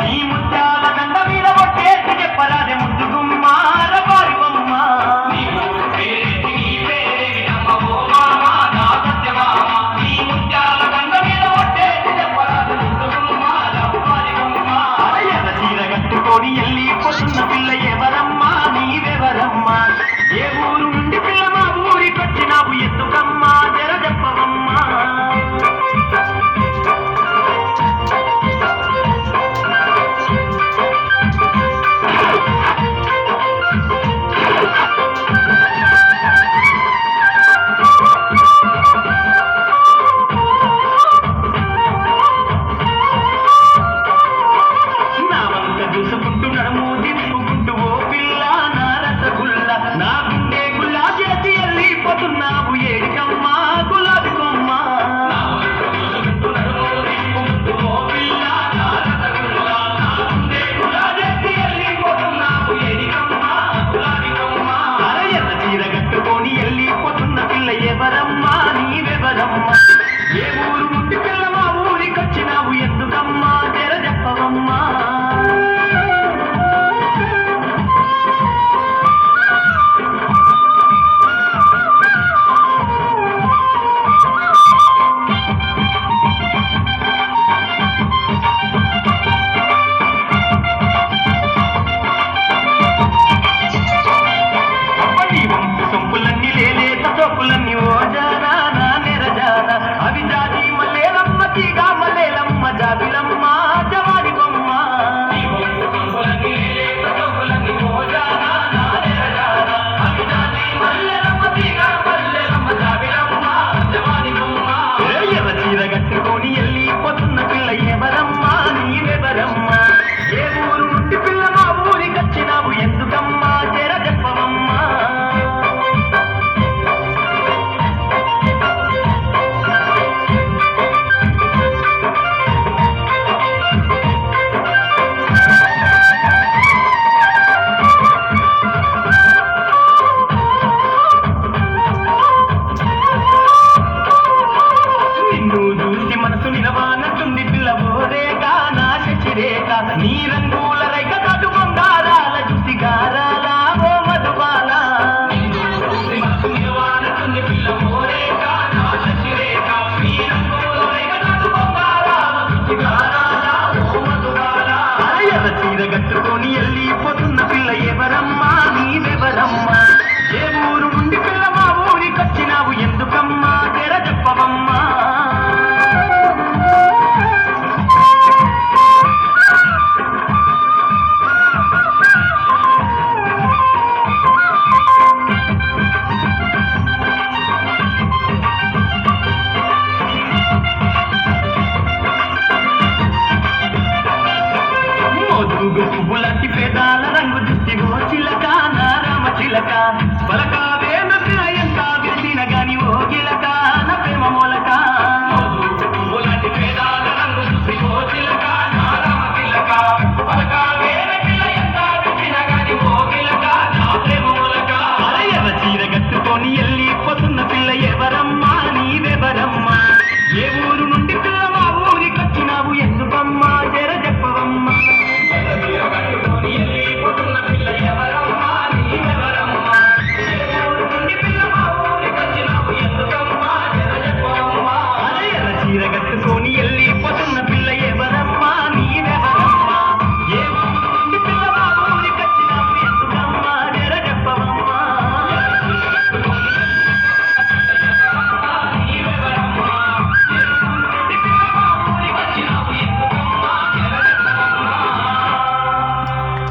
ఈ ముత్యాల దండ మీద కొట్టేసి చెప్పరాదే ముద్దు గుమ్మార పారివమ్మ ఈ ముత్యాల దండ మీద కొట్టేసి చెప్పరాదే ముద్దు గుమ్మార పారివమ్మ ఎర్ర చీర కట్టుకొని వెళ్ళిపోతున్న పిల్ల ఎవరమ్మా నీవెవరమ్మా ఏ ఊరు నుండి పిల్ల మా ఊరికొచ్చినావు ఎందుకమ్మా జర చెప్పవమ్మా ఎవరమ్మా నీవెవరమ్మా ఏ ఊరు నుండి పిల్ల మా ఊరికొచ్చినావు ఎందుకమ్మా జర చెప్పవమ్మా సొంపులన్నీ లేలేత సోపులన్నీ ఓ జానా నా నెరజాన అవి జాతి మల్లేలమ్మ తీగ మల్లేలమ్మ జాబిలమ్మ జవాని బొమ్మ ఎర్ర చీర కట్టుకొని వెళ్ళిపోతున్న పిల్ల ఎవరమ్మా నీవెవరమ్మా ఏ ఊరు నుండి పిల్ల మా ఊరికొచ్చినావు ఎందుకమ్మా జర చెప్పవమ్మా మనసు నిలవానంటుంది పిల్ల ఓ రేఖ నా శశిరేఖ నీ రంగు